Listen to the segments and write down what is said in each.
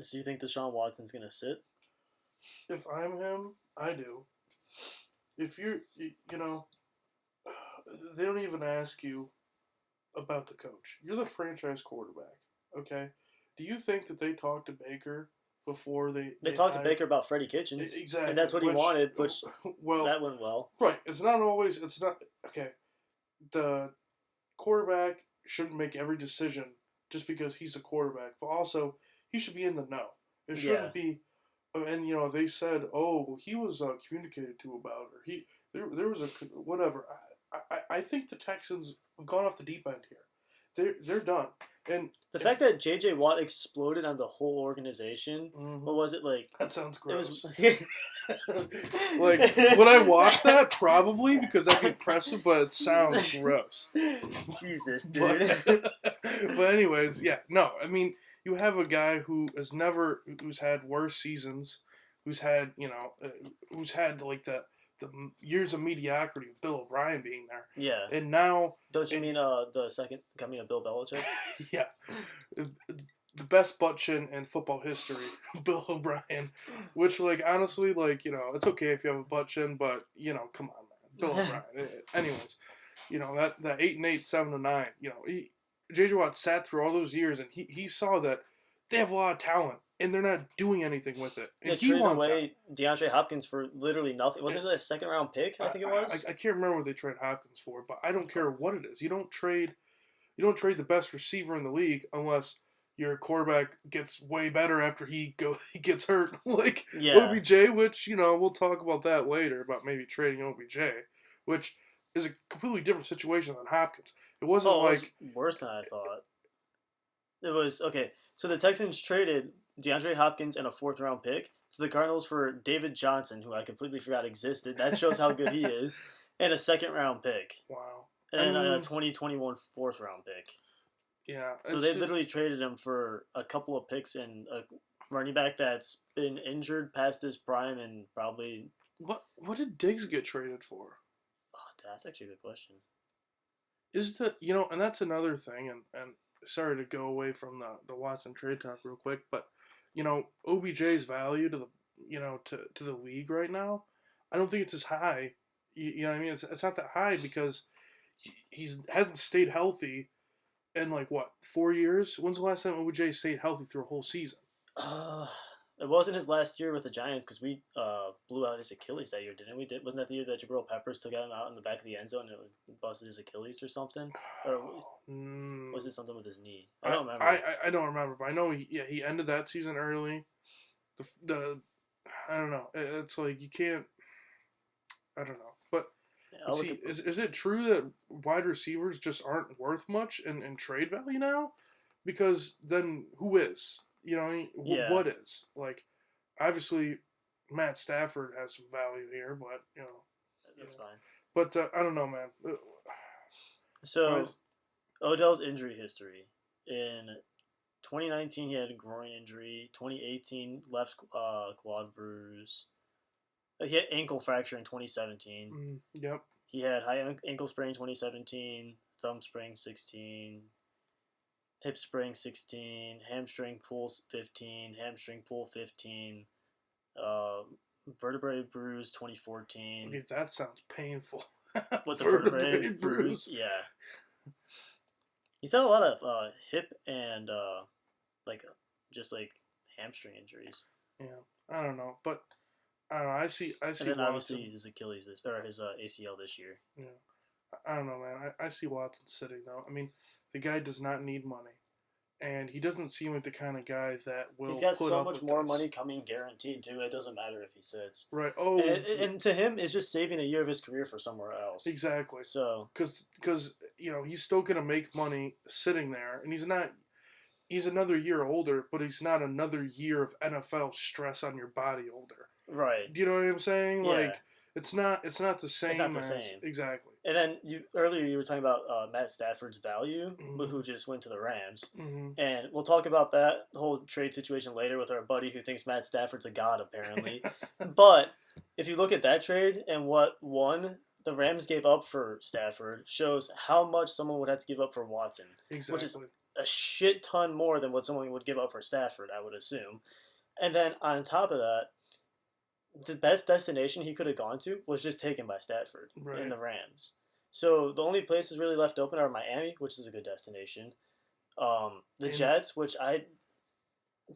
So you think Deshaun Watson's gonna sit? If I'm him, I do. If you know, they don't even ask you about the coach. You're the franchise quarterback, okay? Do you think that they talked to Baker before They they talked to hired? Baker about Freddie Kitchens, and Exactly. that's what he wanted, which Well, that went well. right. It's not always. It's not okay. The quarterback shouldn't make every decision just because he's a quarterback, but also he should be in the know. It Yeah, shouldn't be. And they said, oh, well, he was communicated to about, or there was a whatever. I think the Texans have gone off the deep end here. They're done. And the if fact that J.J. Watt exploded on the whole organization. What mhm, was it like? that sounds It was gross. Like, would I watch that? Probably, because that'd be impressive, but it sounds gross. Jesus, But, dude. but anyways, yeah, no. I mean, you have a guy who's had worse seasons, who's had like the years of mediocrity of Bill O'Brien being there, Yeah. and now, Don't you mean the second coming of Bill Belichick? yeah, the best butt chin in football history, Bill O'Brien. Which, like, honestly, like, it's okay if you have a butt chin, but come on, man, Bill O'Brien. Anyways, that 8-8, 7-9. JJ Watt sat through all those years, and he saw that they have a lot of talent, and they're not doing anything with it, and They he traded wants out. away DeAndre Hopkins for literally nothing. Wasn't it a second round pick? I think it was. I can't remember what they trade Hopkins for, but I don't care what it is. You don't trade the best receiver in the league unless your quarterback gets way better after he gets hurt, like Yeah. OBJ. Which we'll talk about that later about maybe trading OBJ, which is a completely different situation than Hopkins. It wasn't Oh, it was like worse than I thought. It was okay. So the Texans traded DeAndre Hopkins and a fourth round pick to the Cardinals for David Johnson, who I completely forgot existed. That shows how good he is, and a second round pick, wow. I and a mean, 2021 fourth round pick. yeah. So they literally traded him for a couple of picks and a running back that's been injured past his prime and probably. What did Diggs get traded for? Oh, that's actually a good question. Is and that's another thing, and sorry to go away from the Watson trade talk real quick, but OBJ's value to the to the league right now, I don't think it's as high. You know what I mean? It's not that high because he's hasn't stayed healthy in like what 4 years. When's the last time OBJ stayed healthy through a whole season? Uh, it wasn't his last year with the Giants because we blew out his Achilles that year, didn't we? Wasn't that the year that Jabril Peppers took him out in the back of the end zone and busted his Achilles or something? Or was it something with his knee? I don't remember. I don't remember, but I know he ended that season early. The I don't know. It's like you can't. I don't know, but Yeah, see, is it true that wide receivers just aren't worth much in trade value now? Because then who is? yeah, what is? Like, obviously, Matt Stafford has some value here, but that's fine. But I don't know, man. So Odell's injury history in 2019 he had a groin injury. 2018 left quad bruise. He had ankle fracture in 2017. Yep. He had high ankle sprain 2017, thumb sprain 16, hip spring 16, hamstring pull 15, hamstring pull 15, uh, vertebrae bruise 2014. Okay, that sounds painful. With the vertebrae bruise, yeah. He's had a lot of hip and just like hamstring injuries. Yeah, I don't know, but I don't know. I see. And then Watson. obviously his Achilles his ACL this year. Yeah, I don't know, man. I see Watson sitting though. I mean, the guy does not need money, and he doesn't seem like the kind of guy that will. He's got put so up much with more this. money coming guaranteed too. It doesn't matter if he sits. Right. Oh. And to him, it's just saving a year of his career for somewhere else. Exactly. So. Because he's still gonna make money sitting there, and he's not. He's another year older, but he's not another year of NFL stress on your body older. Right. Do you know what I'm saying? Yeah. Like it's not the same. It's not the same. Exactly. And then earlier you were talking about Matt Stafford's value, Mm-hmm. who just went to the Rams, Mm-hmm. and we'll talk about that whole trade situation later with our buddy who thinks Matt Stafford's a god apparently. But if you look at that trade and what the Rams gave up for Stafford shows how much someone would have to give up for Watson, Exactly. which is a shit ton more than what someone would give up for Stafford, I would assume. And then on top of that, the best destination he could have gone to was just taken by Stafford in Right. the Rams. So the only places really left open are Miami, which is a good destination. The And Jets, which I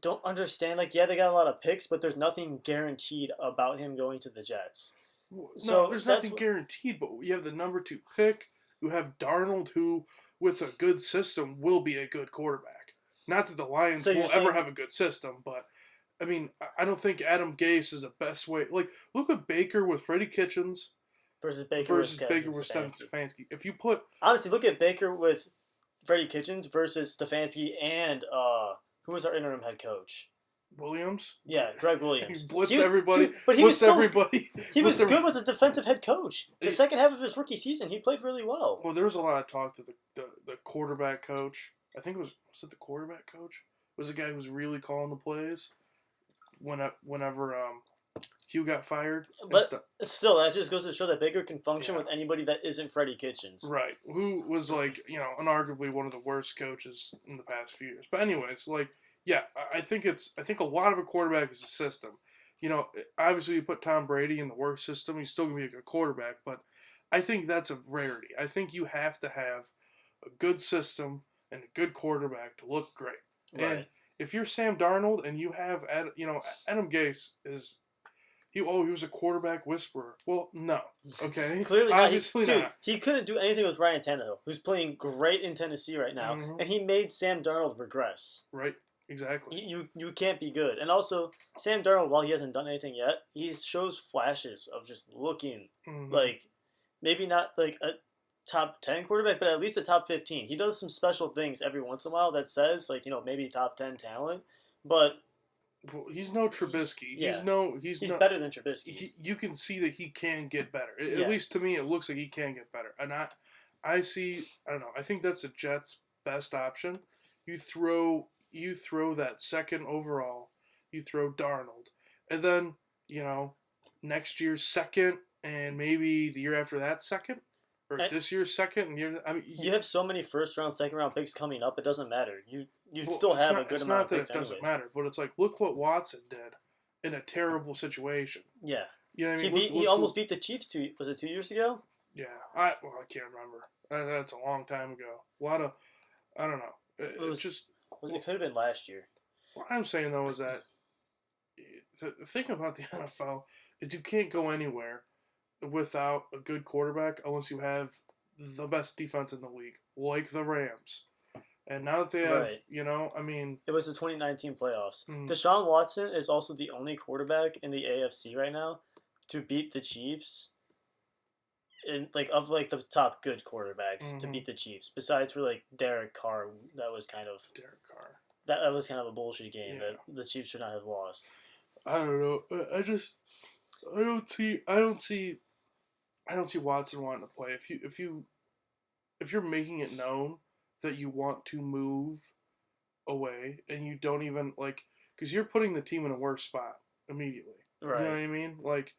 don't understand. Like, yeah, they got a lot of picks, but there's nothing guaranteed about him going to the Jets. no, So there's that's nothing what. guaranteed, but you have the number 2 pick. You have Darnold, who, with a good system, will be a good quarterback. Not that the So Lions you're will ever saying have a good system, but I mean, I don't think Adam Gase is the best way. Like, look at Baker with Freddie Kitchens versus Baker with versus Kevin Baker with Stephen Stefanski? Stefanski. If you put Honestly, look at Baker with Freddie Kitchens versus Stefanski and who was our interim head coach? Williams, Yeah, Greg he Williams. He blitz was everybody, dude, but he was blitz still everybody, he blitz was everybody. good with the defensive head coach. The second half of his rookie season, he played really well. Well, there was a lot of talk that the quarterback coach, I think was it the quarterback coach? Was the guy who was really calling the plays whenever Hugh got fired and But stuff. still, that just goes to show that Baker can function Yeah. with anybody that isn't Freddie Kitchens. Right. Who was like, unarguably one of the worst coaches in the past few years. But anyways, like, yeah, I think a lot of a quarterback is a system. Obviously you put Tom Brady in the worst system, he's still gonna be a good quarterback, but I think that's a rarity. I think you have to have a good system and a good quarterback to look great. Right. And if you're Sam Darnold and you have Adam Gase is he was a quarterback whisperer. Well, no. Okay. Clearly not. Obviously Dude, not. he couldn't do anything with Ryan Tannehill, who's playing great in Tennessee right now, Mhm. and he made Sam Darnold regress. Right. Exactly. You can't be good. And also, Sam Darnold, while he hasn't done anything yet, he shows flashes of just looking like maybe not like a top 10 quarterback, but at least a top 15. He does some special things every once in a while that says like maybe top 10 talent, but Well, he's no Trubisky. yeah, he's no. better than Trubisky. You can see that he can get better. Yeah. At least to me, it looks like he can get better. And I see. I don't know. I think that's the Jets' best option. You throw that second overall. You throw Darnold, and then next year's second, and maybe the year after that second, or this year's second, and you have so many first round, second round picks coming up. It doesn't matter. You well, still have a good it's amount not of that picks it doesn't anyways. matter, but it's like look what Watson did in a terrible situation. Yeah. You know what I mean? He almost beat the Chiefs was it 2 years ago? Yeah, I can't remember. That's a long time ago. A lot of I don't know. It could have been last year. What I'm saying though is that the thing about the NFL is you can't go anywhere without a good quarterback unless you have the best defense in the league, like the Rams. And now that they have, Right. I mean, It was the 2019 playoffs. Mm. Deshaun Watson is also the only quarterback in the AFC right now to beat the Chiefs. Of the top good quarterbacks to beat the Chiefs, besides for like Derek Carr, that was kind of Derek Carr. That was kind of a bullshit game that the Chiefs should not have lost. I don't know. I don't see Watson wanting to play. If you're making it known that you want to move away and you don't even because you're putting the team in a worse spot immediately. Right. You know what I mean? Like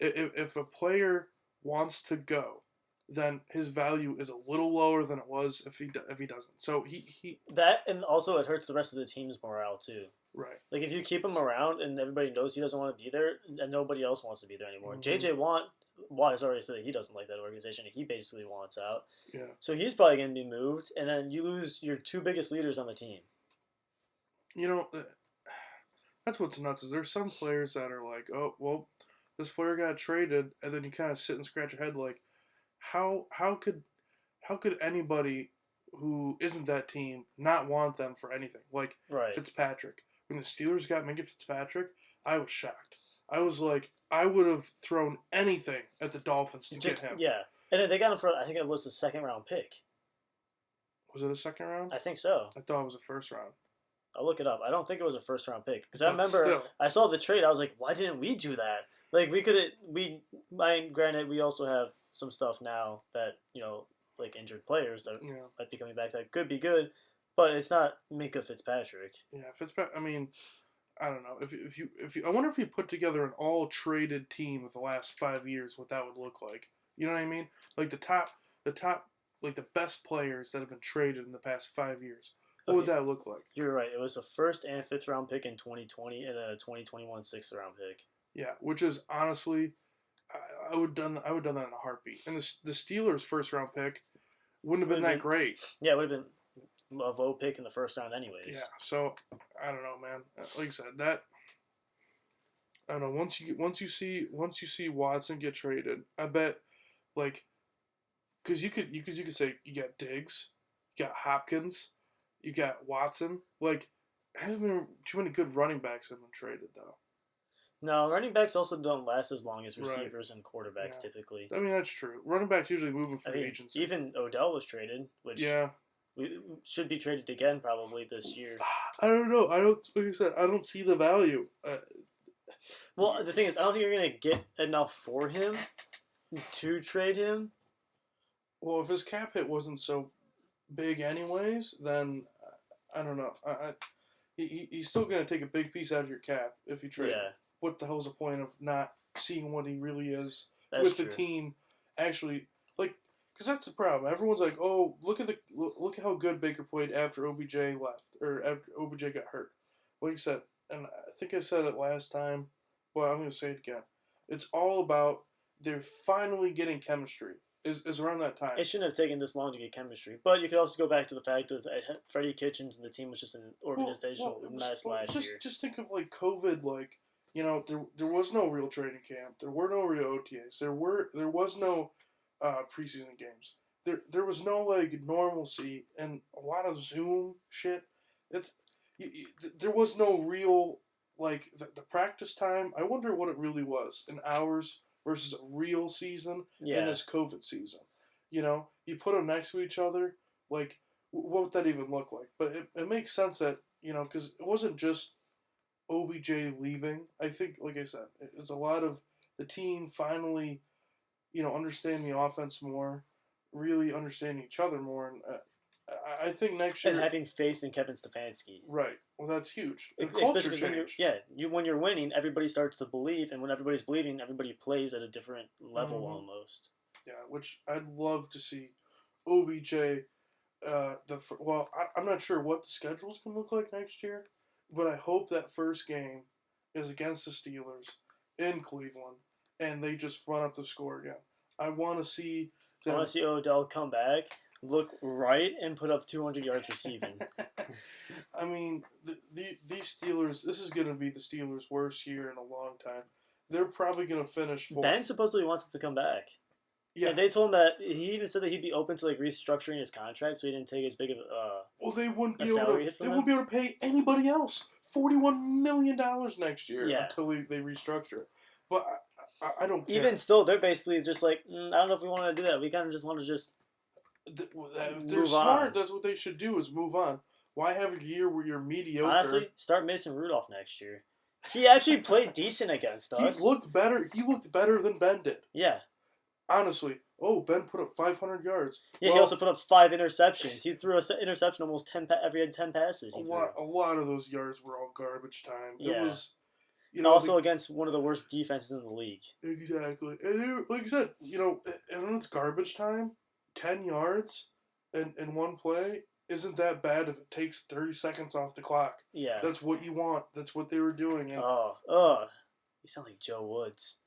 if a player wants to go, then his value is a little lower than it was if he doesn't. So he that, and also it hurts the rest of the team's morale too. Right. Like if you keep him around and everybody knows he doesn't want to be there, and nobody else wants to be there anymore. JJ Watt has already said that he doesn't like that organization. He basically wants out. Yeah. So he's probably going to be moved, and then you lose your two biggest leaders on the team. That's what's nuts. Is there's some players that are like, oh well, this player got traded, and then you kind of sit and scratch your head like, how could anybody who isn't that team not want them for anything? Like Fitzpatrick. When the Steelers got Minka Fitzpatrick, I was shocked. I was like, I would have thrown anything at the Dolphins to get him. Yeah, and then they got him for I think it was the second round pick. Was it a second round? I think so. I thought it was a first round. I'll look it up. I don't think it was a first round pick because I remember I saw the trade. I was like, why didn't we do that? Like granted, we also have some stuff now that like injured players that might be coming back that could be good, but it's not Minka Fitzpatrick. Yeah, Fitzpatrick. I mean, I don't know if you I wonder if you put together an all traded team of the last 5 years, what that would look like. You know what I mean? Like the top, like the best players that have been traded in the past 5 years. What would that look like? You're right. It was a first and fifth round pick in 2020, and then a 2021 sixth round pick. Yeah, which is honestly, I would done that in a heartbeat. And the Steelers' first round pick wouldn't have been that great. Yeah, it would have been a low pick in the first round, anyways. Yeah, so I don't know, man. Like I said, that I don't know. Once you see Watson get traded, I bet like because you could say you got Diggs, you got Hopkins, you got Watson. Like, hasn't been too many good running backs have been traded though. No, running backs also don't last as long as receivers and quarterbacks typically. I mean, that's true. Running backs usually move in free agency. Even Odell was traded, which we should be traded again probably this year. I don't know. Like I said, I don't see the value. Well, the thing is, I don't think you're gonna get enough for him to trade him. Well, if his cap hit wasn't so big, anyways, then I don't know. He's still gonna take a big piece out of your cap if you trade him. What the hell's the point of not seeing what he really is with the team? Actually, like, because that's the problem. Everyone's like, "Oh, look at how good Baker played after OBJ left or after OBJ got hurt." Like I said, and I think I said it last time. Well, I'm gonna say it again. It's all about they're finally getting chemistry. Is around that time. It shouldn't have taken this long to get chemistry, but you could also go back to the fact that Freddie Kitchens and the team was just an organizational mess last year. Just think of like COVID, like. You know, there was no real training camp. There were no real OTAs. There was no preseason games. There was no like normalcy and a lot of Zoom shit. There was no real like the practice time. I wonder what it really was in hours versus a real season in this COVID season. You know, you put them next to each other. Like, what would that even look like? But it makes sense that because it wasn't just OBJ leaving. I think, like I said, it's a lot of the team finally, understanding the offense more, really understanding each other more, and I think next year and having faith in Kevin Stefanski. Right. Well, that's huge. Culture change. When you're winning, everybody starts to believe, and when everybody's believing, everybody plays at a different level almost. Yeah, which I'd love to see OBJ. I'm not sure what the schedule's gonna look like next year. But I hope that first game is against the Steelers in Cleveland, and they just run up the score again. I want to see them. I want to see Odell come back, look right, and put up 200 yards receiving. I mean, these Steelers, this is going to be the Steelers' worst year in a long time. They're probably going to finish fourth. Ben supposedly wants to come back. Yeah, and they told him that he even said that he'd be open to like restructuring his contract, so he didn't take as big of they wouldn't be able to pay anybody else $41 million next year until they restructure. But I don't care. Even still, they're basically just like, I don't know if we want to do that. We kind of just want to just if they're smart, that's what they should do is move on. Why have a year where you're mediocre? Honestly, start Mason Rudolph next year. He actually played decent against us. He looked better than Ben did. Yeah. Honestly, Ben put up 500 yards. Yeah, he also put up 5 interceptions. He threw an interception almost every 10 passes. A lot of those yards were all garbage time. Yeah. It was, also against one of the worst defenses in the league. Exactly. And like I said, and when it's garbage time, 10 yards in one play isn't that bad if it takes 30 seconds off the clock. Yeah. That's what you want. That's what they were doing. And you sound like Joe Woods.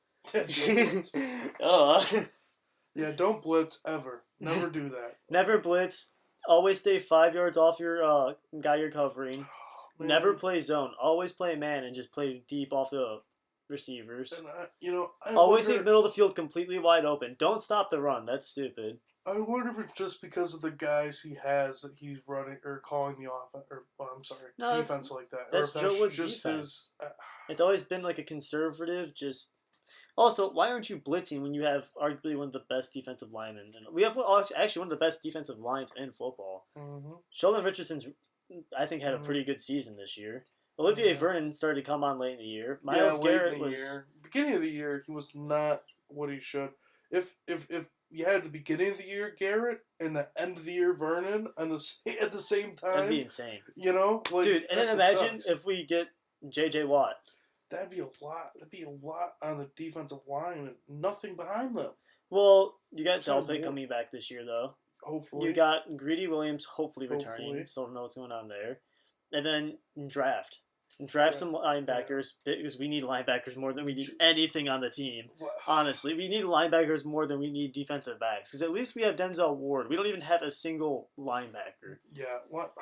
Yeah, don't blitz ever. Never do that. Never blitz. Always stay 5 yards off your guy you're covering. Never play zone. Always play man and just play deep off the receivers. And always leave the middle of the field completely wide open. Don't stop the run. That's stupid. I wonder if it's just because of the guys he has that he's running or calling the offense defense like that. That's Joe Wood's defense. It's always been like a conservative, just. Also, why aren't you blitzing when you have arguably one of the best defensive linemen? We have actually one of the best defensive lines in football. Mm-hmm. Sheldon Richardson's, I think, had a pretty good season this year. Olivier Vernon started to come on late in the year. Myles Garrett was beginning of the year. He was not what he should. If you had the beginning of the year Garrett and the end of the year Vernon at the same time, that'd be insane. Dude, and then imagine if we get J.J. Watt. That'd be a lot. That'd be a lot on the defensive line and nothing behind them. Well, you got Delpit coming back this year, though. hopefully. You got Greedy Williams hopefully Hopefully. returning. Still don't know what's going on there. And then draft some linebackers because we need linebackers more than we need anything on the team. Honestly, we need linebackers more than we need defensive backs because at least we have Denzel Ward. We don't even have a single linebacker. Yeah, what?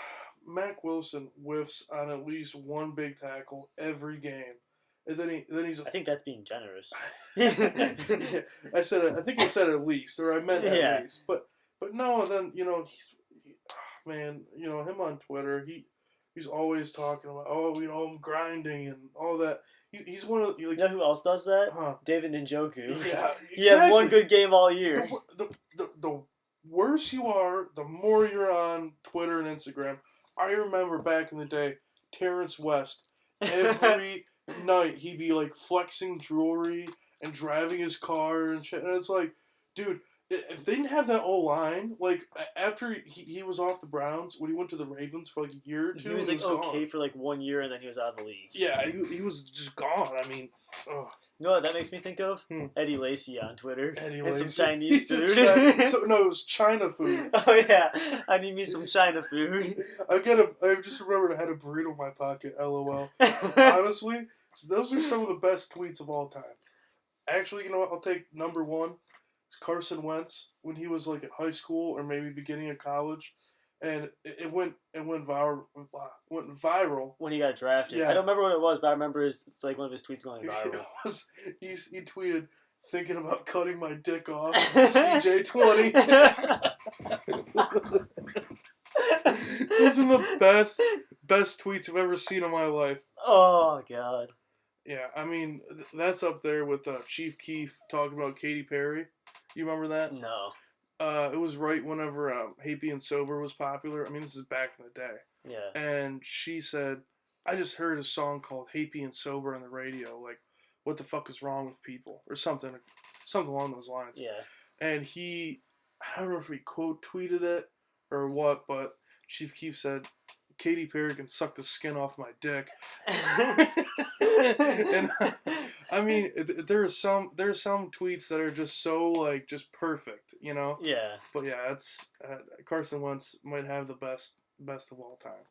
Mac Wilson whiffs on at least one big tackle every game, and then he's. I think that's being generous. Yeah, I think I said at least, or I meant at least, but no. And then man, him on Twitter, he's always talking about, I'm grinding and all that. He's one of you know who else does that? Huh? David Njoku. Yeah, he had one good game all year. The worse you are, the more you're on Twitter and Instagram. I remember back in the day, Terrence West, every night he'd be like flexing jewelry and driving his car and shit. And it's like, dude, if they didn't have that O-line, like after he was off the Browns, when he went to the Ravens for like a year or two, he was like okay gone. for like 1 year and then he was out of the league. Yeah, he was just gone. I mean, ugh. You know what that makes me think of? Eddie Lacy on Twitter. Eddie and Lacy. some Chinese food. No, it was China food. Oh yeah, I need me some China food. I just remembered I had a burrito in my pocket. LOL. Honestly, those are some of the best tweets of all time. Actually, you know what? I'll take number one. It's Carson Wentz when he was like in high school or maybe beginning of college, and it went viral. When he got drafted. Yeah. I don't remember what it was, but I remember it's like one of his tweets going viral. He tweeted, thinking about cutting my dick off. CJ20. Those are the best tweets I've ever seen in my life. Oh god. Yeah, I mean that's up there with Chief Keef talking about Katy Perry. You remember that? No. It was right whenever Happy and Sober was popular. I mean, this is back in the day. Yeah. And she said, I just heard a song called Happy and Sober on the radio. Like, what the fuck is wrong with people? Or something along those lines. Yeah. And I don't know if he quote tweeted it or what, but Chief Keef said, Katy Perry can suck the skin off my dick. And I mean, there's some tweets that are just so like just perfect, Yeah. But yeah, it's Carson Wentz might have the best of all time.